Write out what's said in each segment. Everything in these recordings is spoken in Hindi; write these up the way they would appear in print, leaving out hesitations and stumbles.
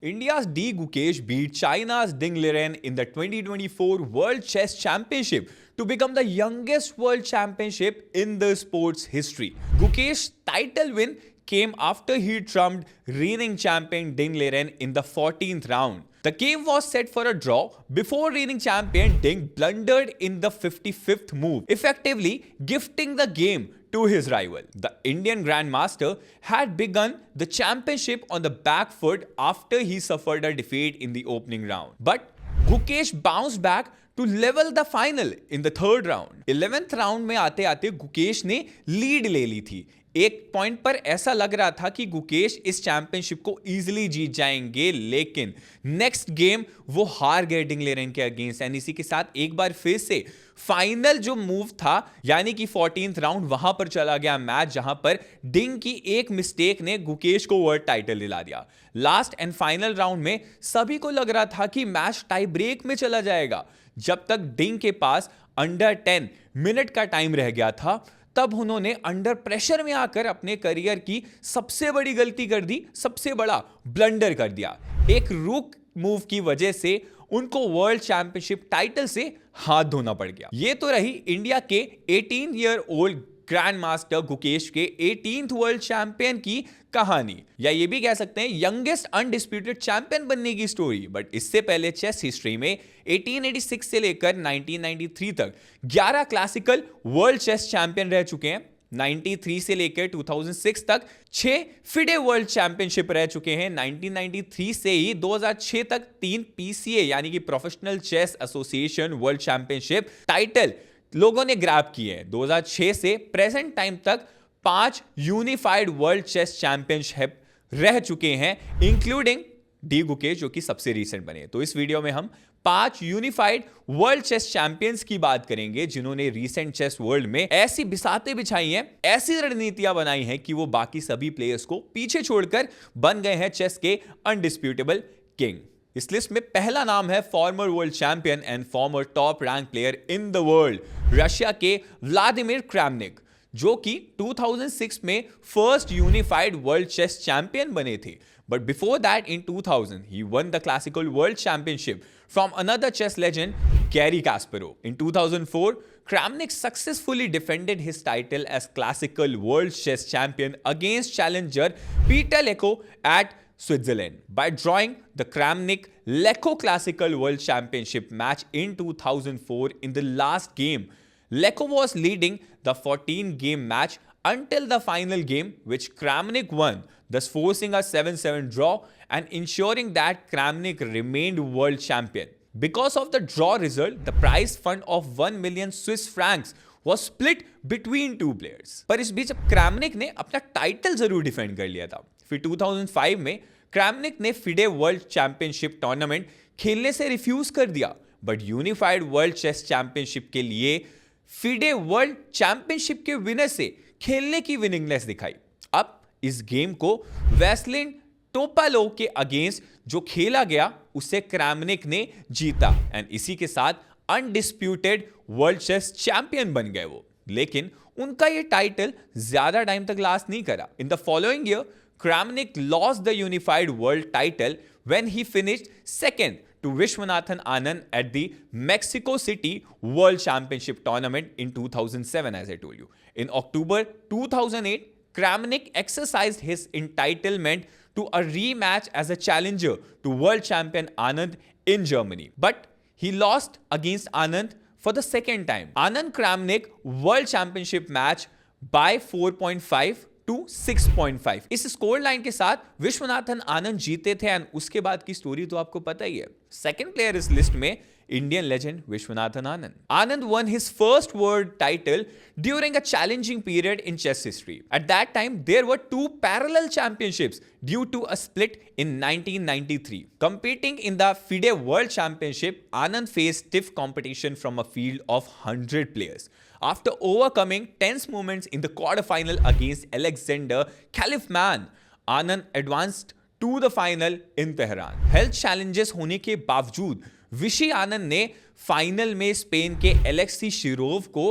India's D. Gukesh beat China's Ding Liren in the 2024 World Chess Championship to become the youngest world championship in the sport's history. Gukesh's title win came after he trumped reigning champion Ding Liren in the 14th round. The game was set for a draw before reigning champion Ding blundered in the 55th move, effectively gifting the game to his rival. The Indian Grandmaster had begun the championship on the back foot after he suffered a defeat in the opening round. But Gukesh bounced back to level the final in the third round. 11th round में आते आते गुकेश ने लीड ले ली थी. एक पॉइंट पर ऐसा लग रहा था कि गुकेश इस चैंपियनशिप को इजीली जीत जाएंगे, लेकिन नेक्स्ट गेम वो हार गए डिंग लिरेन के अगेंस्ट. एंड इसी के साथ एक बार फिर से फाइनल जो मूव था यानी कि 14th राउंड, वहां पर चला गया मैच, जहां पर डिंग की एक मिस्टेक ने गुकेश को वर्ल्ड टाइटल दिला दिया. लास्ट एंड फाइनल राउंड में सभी को लग रहा था कि मैच टाई ब्रेक में चला जाएगा. जब तक डिंग के पास अंडर 10 मिनट का टाइम रह गया था, तब उन्होंने अंडर प्रेशर में आकर अपने करियर की सबसे बड़ी गलती कर दी, सबसे बड़ा ब्लंडर कर दिया. एक रुक मूव की वजह से उनको वर्ल्ड चैंपियनशिप टाइटल से हाथ धोना पड़ गया. ये तो रही इंडिया के 18 year old grand master Gukesh के 18th वर्ल्ड चैंपियन की कहानी, या ये भी कह सकते हैं यंगेस्ट अनडिस्प्यूटेड चैंपियन बनने की स्टोरी. बट इससे पहले चेस हिस्ट्री में 1886 से लेकर 1993 तक 11 क्लासिकल वर्ल्ड चेस चैंपियन रह चुके हैं. 93 से लेकर 2006 तक 6 फिडे वर्ल्ड चैंपियनशिप रह चुके हैं. 1993 से ही 2006 तक 3 पीसीए यानी कि professional chess association world championship title लोगों ने ग्रैब किए हैं. 2006 से प्रेजेंट टाइम तक 5 यूनिफाइड वर्ल्ड चेस चैंपियनशिप रह चुके हैं, इंक्लूडिंग डी गुकेश जो कि सबसे रीसेंट बने. तो इस वीडियो में हम 5 यूनिफाइड वर्ल्ड चेस चैंपियंस की बात करेंगे जिन्होंने रीसेंट चेस वर्ल्ड में ऐसी बिसातें बिछाई हैं, ऐसी रणनीतियां बनाई हैं कि वो बाकी सभी प्लेयर्स को पीछे छोड़कर बन गए हैं चेस के अनडिस्प्यूटेबल किंग. इस लिस्ट में पहला नाम है former world champion and former top rank player in the world, Russia के व्लादिमीर क्रामनिक, जो कि 2006 में first unified world chess champion बने थे. But before that, in 2000, he won the classical world championship from another chess legend, Garry Kasparov. In 2004, Kramnik successfully defended his title as classical world chess champion against challenger Peter Lecco at Switzerland by drawing the Kramnik-Lecco Classical World Championship match in 2004. In the last game, Lecco was leading the 14-game match until the final game, which Kramnik won, thus forcing a 7-7 draw and ensuring that Kramnik remained world champion. Because of the draw result, the prize fund of 1 million Swiss francs was split between two players. पर इस बीच क्रैमनिक ने अपना टाइटल जरूर डिफेंड कर लिया था. फिर 2005 में क्रैमनिक ने फिडे वर्ल्ड चैंपियनशिप टूर्नामेंट खेलने से रिफ्यूज कर दिया, but unified world chess championship के लिए फिडे वर्ल्ड चैंपियनशिप के विनर से खेलने की विनिंगनेस दिखाई. अब इस गेम को वैसलिन टोपालोव के अगेंस्ट जो खेला गया उसे क्रैमनिक ने जीता एंड इसी के साथ अनडिस्प्यूटेड वर्ल्ड चेस चैंपियन बन गए वो. लेकिन उनका ये टाइटल ज्यादा टाइम तक लास्ट नहीं करा. In the following year Kramnik lost the unified world title when he finished second to Vishwanathan Anand at the Mexico City World Championship Tournament in 2007, as I told you. In October 2008, Kramnik exercised his entitlement to a rematch as a challenger to world champion Anand in Germany. But he lost against Anand for the second time. Anand Kramnik World Championship match by 4.5 to 6.5. इस स्कोर लाइन के साथ विश्वनाथन आनंद जीते थे एंड उसके बाद की स्टोरी तो आपको पता ही है. सेकंड प्लेयर इस लिस्ट में Indian legend Viswanathan Anand. Anand won his first world title during a challenging period in chess history. At that time, there were 2 parallel championships due to a split in 1993. Competing in the FIDE World Championship, Anand faced stiff competition from a field of 100 players. After overcoming tense moments in the quarterfinal against Alexander Khalifman, Anand advanced to the final in Tehran. Health challenges होने के बावजूद विशी आनंद ने फाइनल में स्पेन के एलेक्सी शिरोव को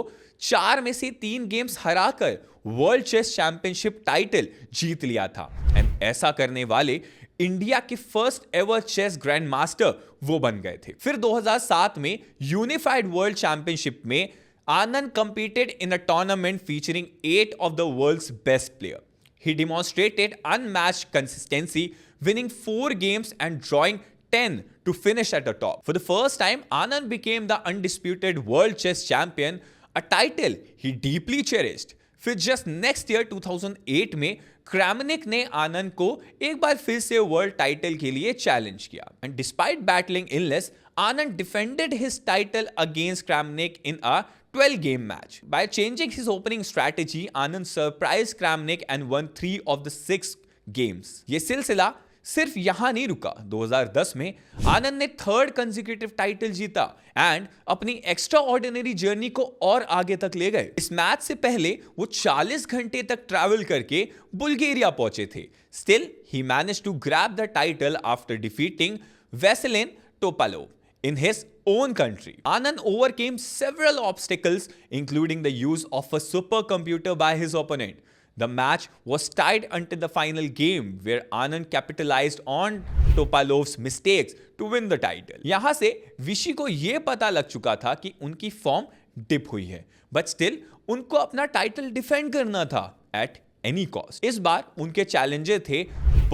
4 में से 3 गेम्स हराकर वर्ल्ड चेस चैंपियनशिप टाइटल जीत लिया था. एंड ऐसा करने वाले इंडिया के first ever chess grand master वो बन गए थे। फिर 2007 में यूनिफाइड वर्ल्ड चैंपियनशिप में आनंद competed in a tournament featuring 8 of the world's best players. He demonstrated unmatched consistency, winning 4 games and drawing 10 to finish at the top. For the first time, Anand became the undisputed world chess champion, a title he deeply cherished. फिर जस्ट नेक्स्ट ईयर 2008 में क्रैमनिक ने आनंद को एक बार फिर से वर्ल्ड टाइटल के लिए चैलेंज किया and despite battling illness Anand defended his title against Kramnik in a 12-game match. By changing his opening strategy, Anand surprised Kramnik and won 3 of the 6 games. ये सिलसिला सिर्फ यहां नहीं रुका। 2010 में आनंद ने थर्ड कंसेक्यूटिव टाइटल जीता एंड अपनी एक्स्ट्रा ऑर्डिनरी जर्नी को और आगे तक ले गए। इस मैच से पहले वो 40 घंटे तक ट्रैवल करके बुल्गारिया पहुंचे थे। Still he managed to grab the title after defeating Veselin Topalov in his own country. Anand overcame several obstacles, including the use of a supercomputer by his opponent. The match was tied until the final game, where Anand capitalized on Topalov's mistakes to win the title. यहां से विशी को यह पता लग चुका था कि उनकी फॉर्म डिप हुई है, बट स्टिल उनको अपना टाइटल डिफेंड करना था एट एनी कॉस्ट। इस बार उनके चैलेंजर थे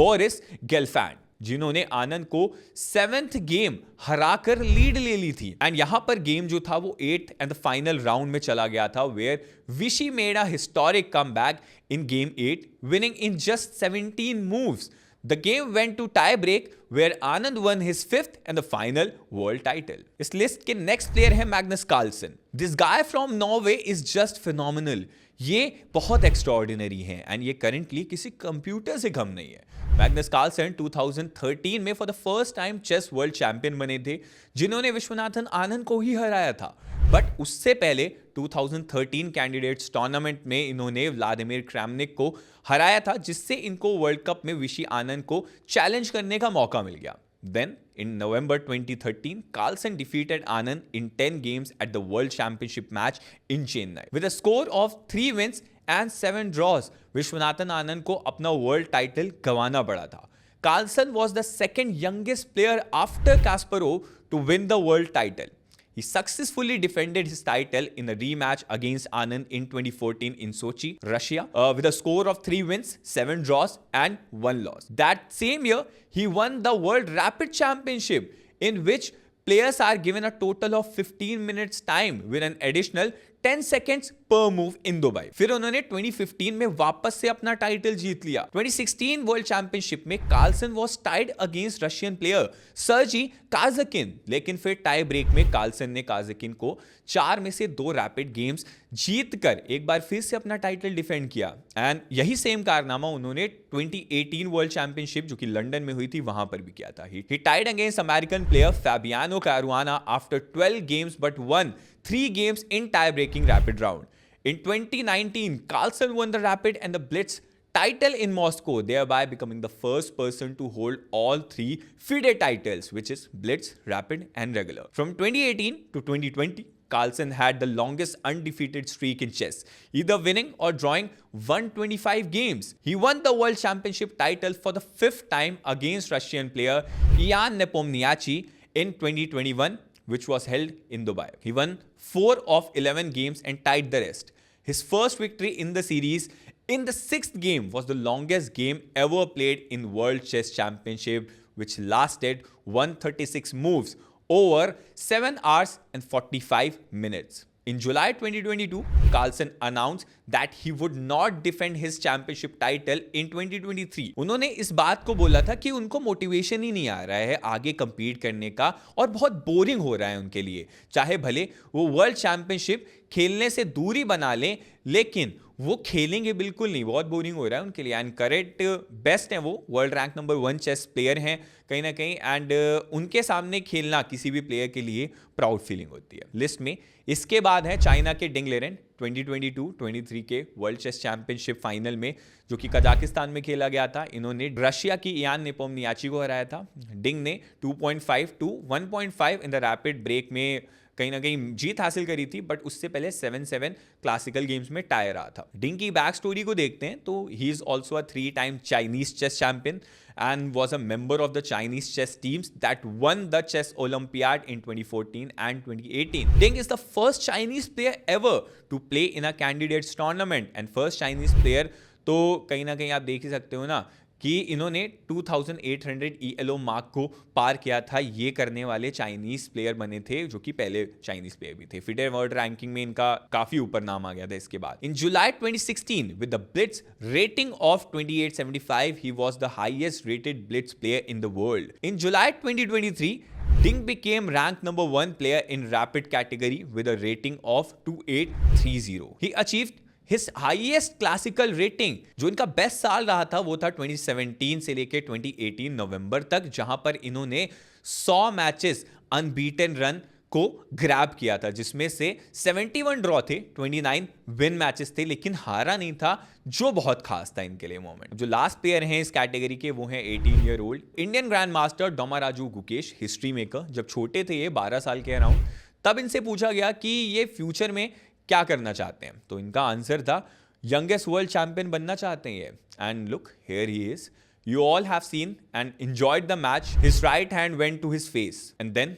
बोरिस गेलफैंड, जिन्होंने आनंद को 7th गेम हराकर लीड ले ली थी एंड यहां पर गेम जो था वो 8th and the final round में चला गया था, वेयर विशी made a historic comeback in game 8 winning in just 17 moves. The game went to tie break where Anand won his 5th and the final world title. इस लिस्ट के नेक्स्ट प्लेयर है Magnus Carlsen. This guy from Norway is just phenomenal. ये बहुत एक्स्ट्राऑर्डिनरी है एंड ये करंटली किसी कंप्यूटर से कम नहीं है। मैग्नस कार्लसन 2013 में for the first time chess world champion बने थे, जिन्होंने विश्वनाथन आनंद को ही हराया था। बट उससे पहले 2013 कैंडिडेट्स टूर्नामेंट में इन्होंने व्लादिमीर क्रैमनिक को हराया था, जिससे इनको वर्ल्ड कप में विशी आनंद को चैलेंज करने का मौका मिल गया। Then, in November 2013, Carlsen defeated Anand in 10 games at the World Championship match in Chennai. With a score of 3 wins and 7 draws, Viswanathan Anand को अपना वर्ल्ड टाइटल गंवाना पड़ा था। Carlsen was the second youngest player after Kasparov to win the world title. He successfully defended his title in a rematch against Anand in 2014 in Sochi, Russia, with a score of 3 wins, 7 draws, and 1 loss. That same year, he won the World Rapid Championship, in which players are given a total of 15 minutes time with an additional 10 seconds per move in Dubai. फिर उन्होंने 2015 में वापस से अपना टाइटल जीत लिया। 2016 वर्ल्ड चैंपियनशिप में Carlsen was tied against Russian player Sergey Karjakin, लेकिन फिर टाई ब्रेक में कार्लसन ने काज़किन को 4 में से 2 रैपिड गेम्स जीतकर एक बार फिर से अपना टाइटल डिफेंड किया एंड यही सेम कारनामा उन्होंने 2018 वर्ल्ड चैंपियनशिप जो कि लंदन में हुई थी वहां पर भी किया था। He tied against American player Fabiano Caruana after 12 games but won 3 games in tie-breaking rapid round. In 2019, Carlsen won the Rapid and the Blitz title in Moscow, thereby becoming the first person to hold all 3 FIDE titles, which is Blitz, Rapid, and Regular. From 2018 to 2020, Carlsen had the longest undefeated streak in chess, either winning or drawing 125 games. He won the World Championship title for the 5th time against Russian player Ian Nepomniachtchi in 2021, which was held in Dubai. He won 4 of 11 games and tied the rest. His first victory in the series in the 6th game was the longest game ever played in World Chess Championship, which lasted 136 moves over 7 hours and 45 minutes. In July 2022, Carlsen announced that he would not defend his championship title in 2023. उन्होंने इस बात को बोला था कि उनको मोटिवेशन ही नहीं आ रहा है आगे compete करने का और बहुत बोरिंग हो रहा है उनके लिए, चाहे भले वो वर्ल्ड चैंपियनशिप खेलने से दूरी बना लें, लेकिन वो खेलेंगे बिल्कुल नहीं, बहुत बोरिंग हो रहा है उनके लिए। एंड करेक्ट बेस्ट हैं, वो world rank number 1 chess player हैं कहीं ना कहीं, एंड उनके सामने खेलना किसी भी प्लेयर के लिए प्राउड फीलिंग होती है। लिस्ट में इसके बाद है चाइना के डिंग लिरेन 2022-23 के वर्ल्ड चेस चैंपियनशिप फाइनल में, जो कि कजाकिस्तान में खेला गया था। इन्होंने रशिया की इयान नेपोमनियाची को हराया था। डिंग ने 2.5 to 1.5 in the rapid break में कहीं ना कहीं जीत हासिल करी थी, बट उससे पहले 7-7 क्लासिकल गेम्स में टाई रहा था। डिंग की बैक स्टोरी को देखते हैं तो ही is also a 3-time Chinese chess champion and was a member of the Chinese chess teams that won the Chess Olympiad in 2014 and 2018. Ding is the first Chinese player ever to play in a candidates tournament and first Chinese player, तो कहीं ना कहीं आप देख ही सकते हो ना कि इन्होंने 2800 ELO मार्क को पार किया था। ये करने वाले चाइनीज प्लेयर बने थे जो कि पहले चाइनीज प्लेयर भी थे। फिडे वर्ल्ड रैंकिंग में इनका काफी ऊपर नाम आ गया था इसके बाद। इन जुलाई 2016 with the blitz rating of 2875 he was the highest rated blitz player in the world. In July 2023 Ding became ranked number 1 player in rapid category with a rating of 2830. He achieved his highest classical rating, जो इनका बेस्ट साल रहा था वो था 2017 से लेके 2018 नवंबर तक, जहां पर इन्होंने 100 मैचेस अनबीटन रन को ग्रैब किया था, जिसमें से 71 ड्रॉ थे, 29 विन मैचेस थे, लेकिन हारा नहीं था, जो बहुत खास था इनके लिए मोमेंट। जो लास्ट प्लेयर हैं इस कैटेगरी के वो हैं 18 year old Indian grandmaster Dommaraju Gukesh, history maker. जब छोटे थे ये 12 साल के अराउंड, तब इनसे पूछा गया कि ये फ्यूचर में क्या करना चाहते हैं, तो इनका आंसर था यंगेस्ट वर्ल्ड चैंपियन बनना चाहते हैं ये। And look here he is. You all have seen and enjoyed the match. His right hand went to his face and then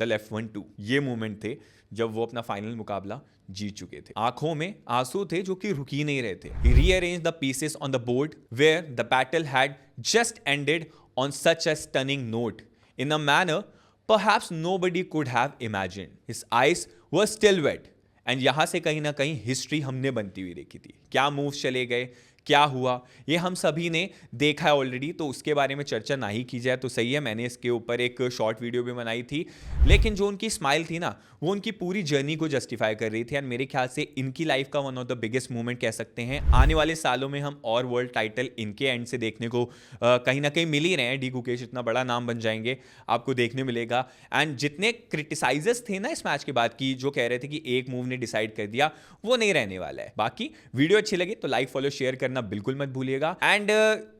the left one too. ये मोमेंट थे जब वो अपना फाइनल मुकाबला जीत चुके थे। आंखों में आंसू थे जो कि रुक ही नहीं रहे थे। He rearranged the pieces on the board where the battle had just ended on such a stunning note in a manner perhaps nobody could have imagined. His eyes were still wet. And यहां से कहीं ना कहीं हिस्ट्री हमने बनती हुई देखी थी। क्या मूव्स चले गए, क्या हुआ, ये हम सभी ने देखा है ऑलरेडी, तो उसके बारे में चर्चा ना ही की जाए तो सही है। मैंने इसके ऊपर एक शॉर्ट वीडियो भी बनाई थी, लेकिन जो उनकी स्माइल थी ना, वो उनकी पूरी जर्नी को जस्टिफाई कर रही थी। एंड मेरे ख्याल से इनकी लाइफ का one of the biggest movement कह सकते हैं। आने वाले सालों में हम और वर्ल्ड टाइटल इनके एंड से देखने को कहीं ना कहीं मिल ही रहे हैं। डी गुकेश इतना बड़ा नाम बन जाएंगे, आपको देखने मिलेगा। एंड जितने क्रिटिसाइजर्स थे ना इस मैच के बाद की, जो कह रहे थे कि एक मूव ने डिसाइड कर दिया, वो नहीं रहने वाला है। बाकी वीडियो अच्छी लगी तो लाइक फॉलो शेयर करना बिल्कुल मत भूलिएगा। एंड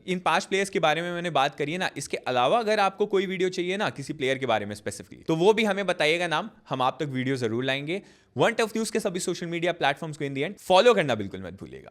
इन 5 प्लेयर्स के बारे में मैंने बात करी है ना, इसके अलावा अगर आपको कोई वीडियो चाहिए ना किसी प्लेयर के बारे में स्पेसिफिकली, तो वो भी हमें बताइएगा नाम, हम आप तक वीडियो जरूर लाएंगे। वन टफ न्यूज के सभी सोशल मीडिया प्लेटफॉर्म्स को इन दी एंड फॉलो करना बिल्कुल मत भूलिएगा।